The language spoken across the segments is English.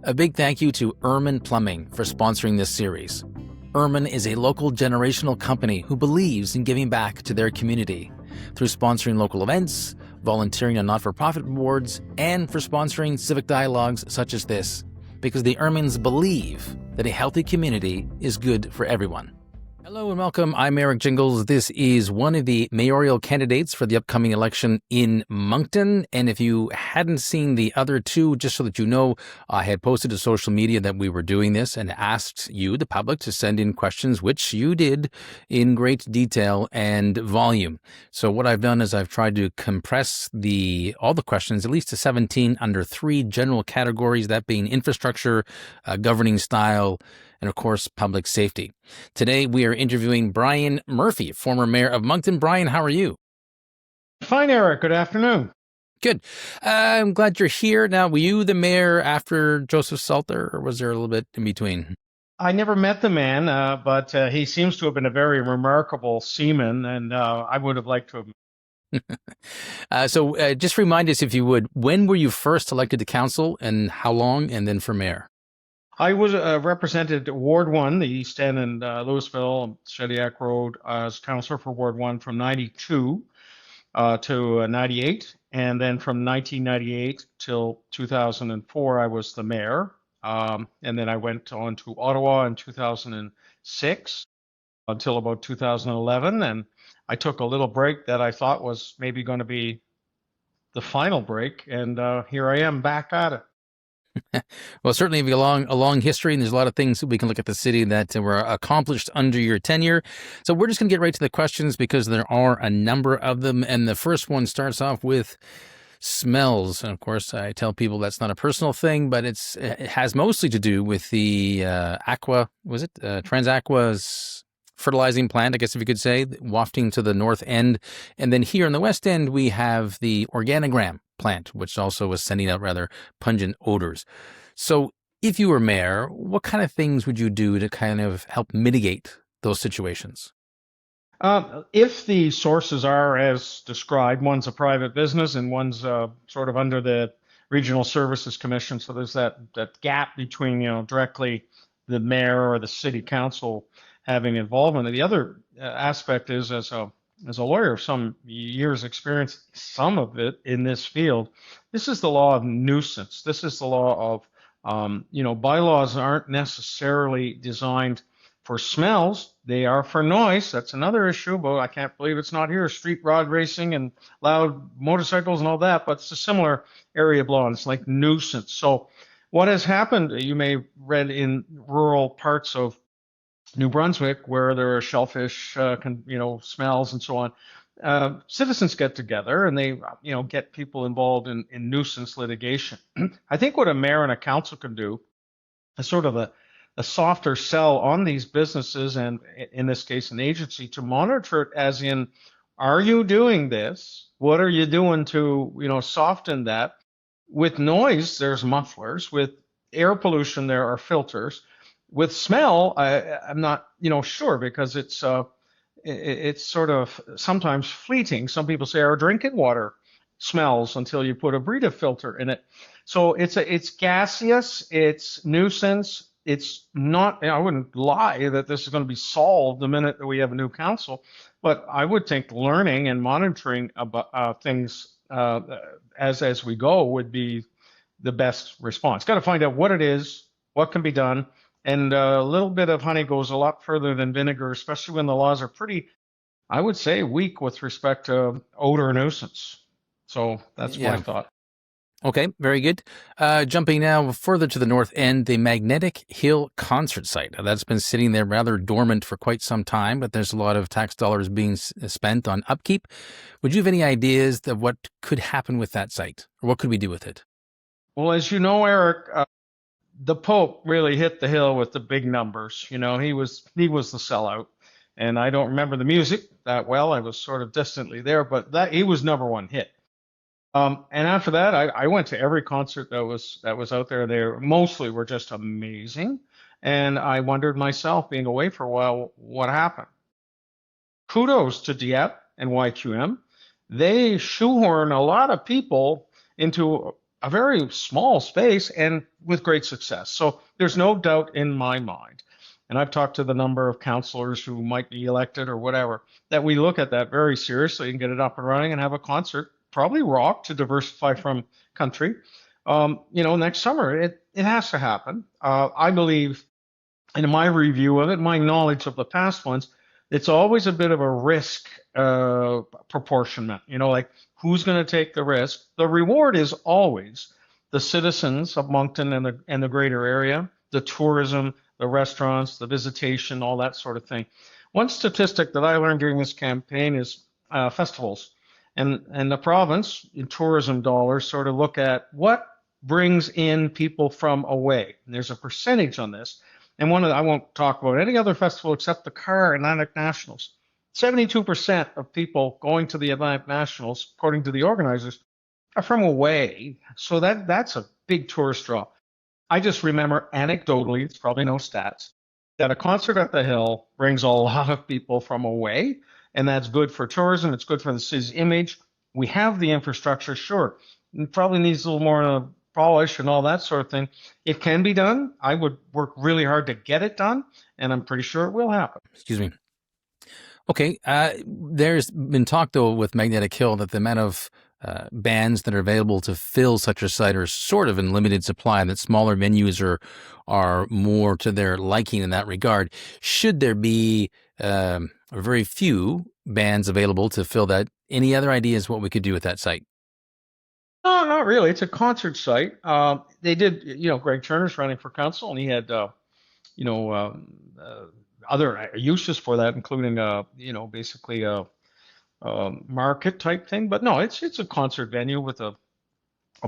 A big thank you to Erman Plumbing for sponsoring this series. Erman is a local generational company who believes in giving back to their community through sponsoring local events, volunteering on not-for-profit boards, and for sponsoring civic dialogues such as this, because the Ermans believe that a healthy community is good for everyone. Hello and welcome. I'm Eric Jingles. This is one of the mayoral candidates for the upcoming election in Moncton. And if you hadn't seen the other two, just so that you know, I had posted to social media that we were doing this and asked you, the public, to send in questions, which you did in great detail and volume. So what I've done is I've tried to compress all the questions, at least to 17, under three general categories, that being infrastructure, governing style, and of course, public safety. Today, we are interviewing Brian Murphy, former mayor of Moncton. Brian, how are you? Fine, Eric. Good afternoon. Good. I'm glad you're here. Now, were you the mayor after Joseph Salter, or was there a little bit in between? I never met the man, but he seems to have been a very remarkable seaman, and I would have liked to have. So just remind us, if you would, when were you first elected to council and how long, and then for mayor? I was represented Ward 1, the East End and Louisville, Shediac Road, as councillor for Ward 1 from 92 to 98. And then from 1998 till 2004, I was the mayor. And then I went on to Ottawa in 2006 until about 2011. And I took a little break that I thought was maybe going to be the final break. And here I am back at it. Well, certainly a long history, and there's a lot of things that we can look at the city that were accomplished under your tenure. So we're just going to get right to the questions because there are a number of them. And the first one starts off with smells. And of course, I tell people that's not a personal thing, but it has mostly to do with the TransAqua's fertilizing plant, I guess if you could say, wafting to the north end. And then here in the west end, we have the Organigram plant, which also was sending out rather pungent odors. So if you were mayor, what kind of things would you do to kind of help mitigate those situations? If the sources are as described, one's a private business and one's sort of under the Regional Services Commission, so there's that gap between, directly the mayor or the city council having involvement. And the other aspect is, as a lawyer of some years' experience, some of it in this field, this is the law of nuisance. This is the law of, bylaws aren't necessarily designed for smells. They are for noise. That's another issue, but I can't believe it's not here. Street rod racing and loud motorcycles and all that, but it's a similar area of law, and it's like nuisance. So what has happened, you may have read in rural parts of New Brunswick, where there are shellfish, smells and so on. Citizens get together and they, get people involved in nuisance litigation. I think what a mayor and a council can do is sort of a softer sell on these businesses, and in this case, an agency, to monitor it as in, are you doing this? What are you doing to, soften that? With noise, there's mufflers. With air pollution, there are filters. With smell, I'm not, sure, because it's sort of sometimes fleeting. Some people say our drinking water smells until you put a Brita filter in it. So it's gaseous, it's nuisance. It's not, I wouldn't lie that this is going to be solved the minute that we have a new council, but I would think learning and monitoring about things as we go would be the best response. Got to find out what it is, what can be done. And a little bit of honey goes a lot further than vinegar, especially when the laws are pretty, I would say, weak with respect to odor nuisance. So that's my thought. Okay, very good. Jumping now further to the north end, the Magnetic Hill concert site. Now, that's been sitting there rather dormant for quite some time, but there's a lot of tax dollars being spent on upkeep. Would you have any ideas of what could happen with that site, or what could we do with it? Well, as you know, Eric, the Pope really hit the hill with the big numbers. He was the sellout, and I don't remember the music that well. I was sort of distantly there, but he was number one hit. And after that, I went to every concert that was out there. They mostly were just amazing, and I wondered myself, being away for a while, what happened. Kudos to Dieppe and YQM. They shoehorn a lot of people into a very small space and with great success. So there's no doubt in my mind, and I've talked to the number of councillors who might be elected or whatever, that we look at that very seriously and get it up and running and have a concert, probably rock to diversify from country. Next summer, it has to happen. I believe, in my review of it, my knowledge of the past ones, it's always a bit of a risk proportionment. Like who's going to take the risk? The reward is always the citizens of Moncton and the greater area, the tourism, the restaurants, the visitation, all that sort of thing. One statistic that I learned during this campaign is festivals, and the province in tourism dollars sort of look at what brings in people from away. And there's a percentage on this. And I won't talk about any other festival except the Car Atlantic Nationals. 72% of people going to the Atlantic Nationals, according to the organizers, are from away. So that's a big tourist draw. I just remember anecdotally, it's probably no stats, that a concert at the Hill brings a lot of people from away, and that's good for tourism. It's good for the city's image. We have the infrastructure, sure. It probably needs a little more polish and all that sort of thing. It can be done. I would work really hard to get it done, and I'm pretty sure it will happen. Excuse me. Okay. There's been talk, though, with Magnetic Hill that the amount of bands that are available to fill such a site are sort of in limited supply, and that smaller venues are more to their liking in that regard. Should there be very few bands available to fill that, any other ideas what we could do with that site? No, not really. It's a concert site. They did, Greg Turner's running for council, and he had, other uses for that, including, basically a market type thing. But no, it's a concert venue with a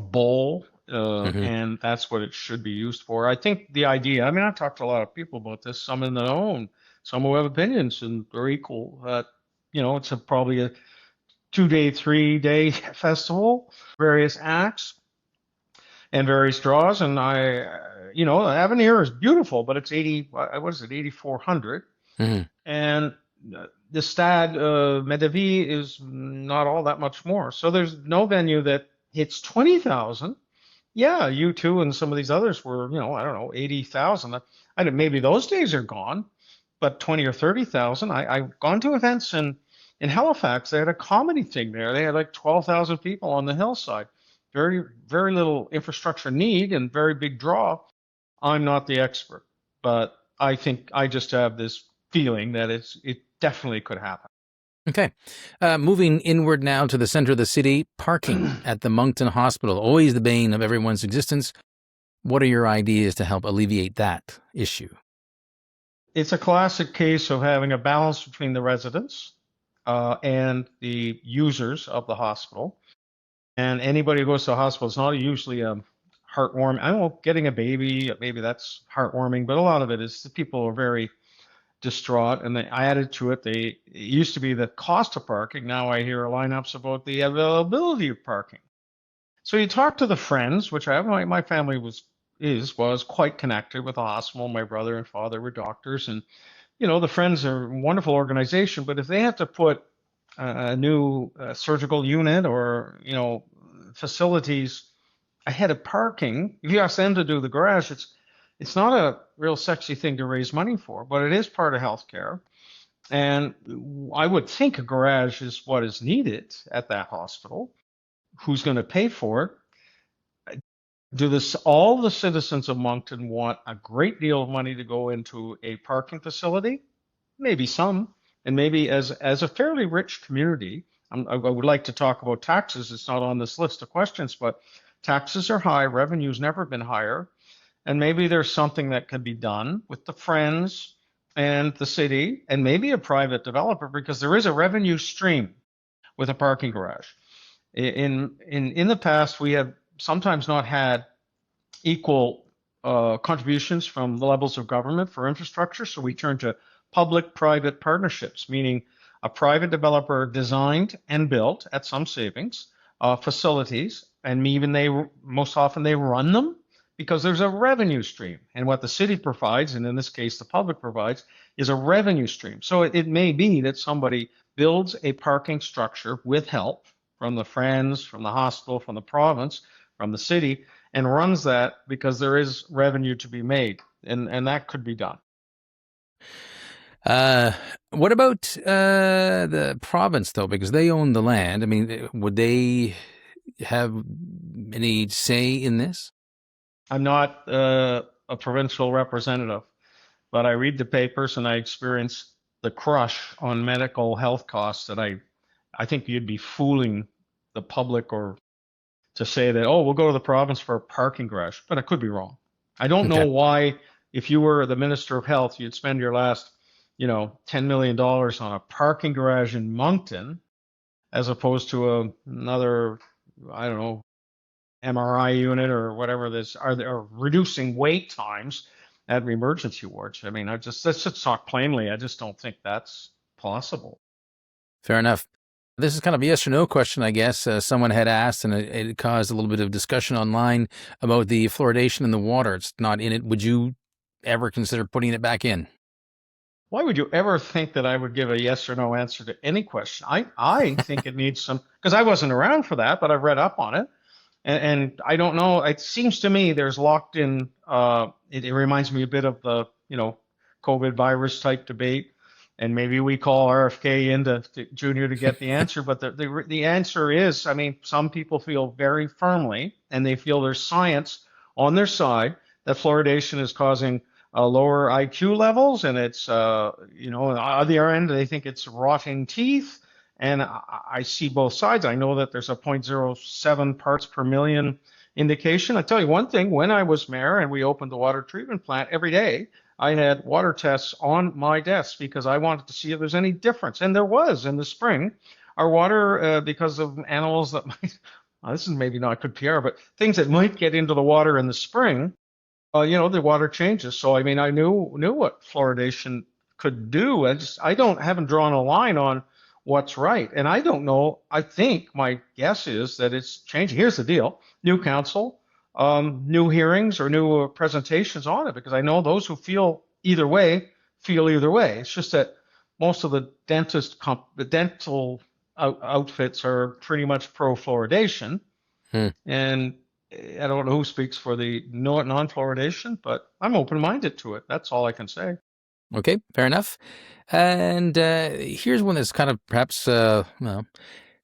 bowl, and that's what it should be used for. I think the idea. I mean, I've talked to a lot of people about this. Some in their own, some who have opinions, and they're equal. It's probably a 2-day, 3-day festival, various acts and various draws. And Avenir is beautiful, but it's 8,400. And the Stade Medavie is not all that much more. So there's no venue that hits 20,000. Yeah, U2 and some of these others were, I don't know, 80,000. Maybe those days are gone, but 20 or 30,000. I've gone to events in Halifax. They had a comedy thing there. They had like 12,000 people on the hillside. Very, very little infrastructure need and very big draw. I'm not the expert, but I think I just have this feeling that it definitely could happen. Okay. Moving inward now to the center of the city, parking at the Moncton Hospital, always the bane of everyone's existence. What are your ideas to help alleviate that issue? It's a classic case of having a balance between the residents and the users of the hospital. And anybody who goes to the hospital, it's not usually heartwarming. I don't know, getting a baby, maybe that's heartwarming, but a lot of it is the people are very distraught, and I added to it. It used to be the cost of parking. Now I hear lineups about the availability of parking. So you talk to the friends, which I have. My family was quite connected with the hospital. My brother and father were doctors, and the Friends are a wonderful organization. But if they have to put a new surgical unit or facilities ahead of parking, if you ask them to do the garage, it's not a real sexy thing to raise money for, but it is part of healthcare. And I would think a garage is what is needed at that hospital. Who's going to pay for it? All the citizens of Moncton want a great deal of money to go into a parking facility? Maybe some. And maybe as a fairly rich community, I would like to talk about taxes. It's not on this list of questions, but taxes are high. Revenue's never been higher. And maybe there's something that can be done with the Friends and the city and maybe a private developer, because there is a revenue stream with a parking garage. In the past, we have sometimes not had equal contributions from the levels of government for infrastructure, so we turn to public-private partnerships, meaning a private developer designed and built at some savings facilities, and most often they run them, because there's a revenue stream. And what the city provides, and in this case the public provides, is a revenue stream. So it may be that somebody builds a parking structure with help from the Friends, from the hospital, from the province, from the city and runs that because there is revenue to be made, and that could be done. What about the province, though? Because they own the land. I mean, would they have any say in this? I'm not a provincial representative, but I read the papers and I experience the crush on medical health costs that I think you'd be fooling the public or to say that, oh, we'll go to the province for a parking garage, but I could be wrong. I don't know Okay. why, if you were the Minister of Health, you'd spend your last, $10 million on a parking garage in Moncton as opposed to another, I don't know, MRI unit or whatever this are. They reducing wait times at emergency wards. I mean, let's just talk plainly. I just don't think that's possible. Fair enough. This is kind of a yes or no question, I guess. Someone had asked, and it caused a little bit of discussion online about the fluoridation in the water. It's not in it. Would you ever consider putting it back in? Why would you ever think that I would give a yes or no answer to any question? I think it needs some, because I wasn't around for that, but I've read up on it. And I don't know. It seems to me there's locked in. It reminds me a bit of the COVID virus type debate, and maybe we call RFK into Junior to get the answer. But the answer is, I mean, some people feel very firmly, and they feel there's science on their side that fluoridation is causing lower IQ levels, and it's on the other end they think it's rotting teeth. And I see both sides. I know that there's a 0.07 parts per million indication. I tell you one thing, when I was mayor and we opened the water treatment plant, every day I had water tests on my desk because I wanted to see if there's any difference. And there was in the spring. Our water, because of animals that might, this is maybe not good PR, but things that might get into the water in the spring, the water changes. So, I mean, I knew what fluoridation could do. Haven't drawn a line on what's right. And I don't know. I think my guess is that it's changing. Here's the deal. New council, new hearings or new presentations on it, because I know those who feel either way. It's just that most of the dental outfits are pretty much pro fluoridation. And I don't know who speaks for the non-fluoridation, but I'm open-minded to it. That's all I can say. Okay, fair enough. And here's one that's kind of perhaps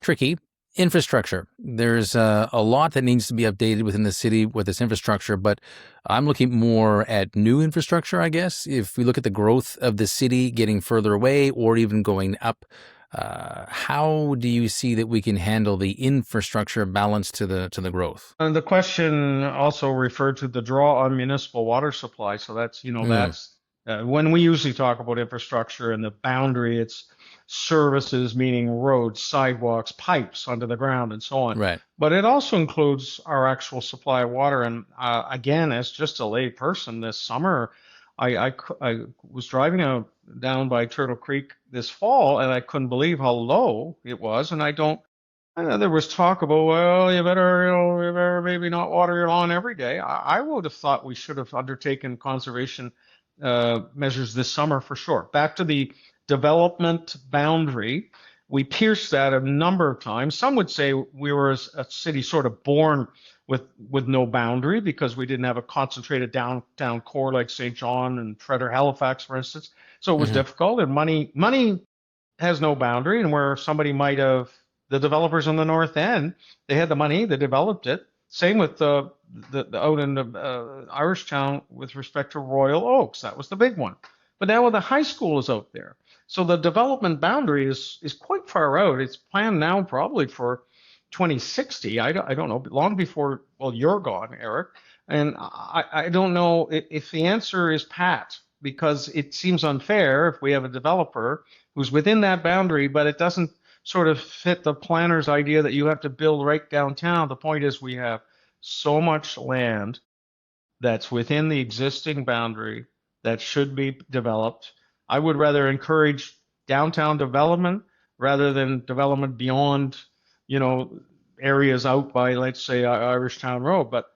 tricky. Infrastructure. There's a lot that needs to be updated within the city with this infrastructure, but I'm looking more at new infrastructure, I guess. If we look at the growth of the city getting further away or even going up, how do you see that we can handle the infrastructure balance to the growth? And the question also referred to the draw on municipal water supply. So that's, that's when we usually talk about infrastructure and the boundary, it's services, meaning roads, sidewalks, pipes under the ground, and so on. Right. But it also includes our actual supply of water. And again, as just a lay person this summer, I was driving down by Turtle Creek this fall, and I couldn't believe how low it was. And I know there was talk about, well, you better maybe not water your lawn every day. I would have thought we should have undertaken conservation measures this summer for sure. Back to the development boundary, we pierced that a number of times. Some would say we were a city sort of born with no boundary because we didn't have a concentrated downtown core like St. John and Fred or Halifax, for instance. So it was difficult, and money has no boundary. And where somebody might have, the developers on the north end, they had the money, they developed it. Same with the out in the Irish town with respect to Royal Oaks. That was the big one. But now the high school is out there. So the development boundary is quite far out. It's planned now probably for 2060. I don't know, long before, well, you're gone, Eric. And I don't know if the answer is pat, because it seems unfair if we have a developer who's within that boundary, but it doesn't sort of fit the planner's idea that you have to build right downtown. The point is we have so much land that's within the existing boundary that should be developed. I would rather encourage downtown development rather than development beyond, areas out by, let's say, Irish Town Road. But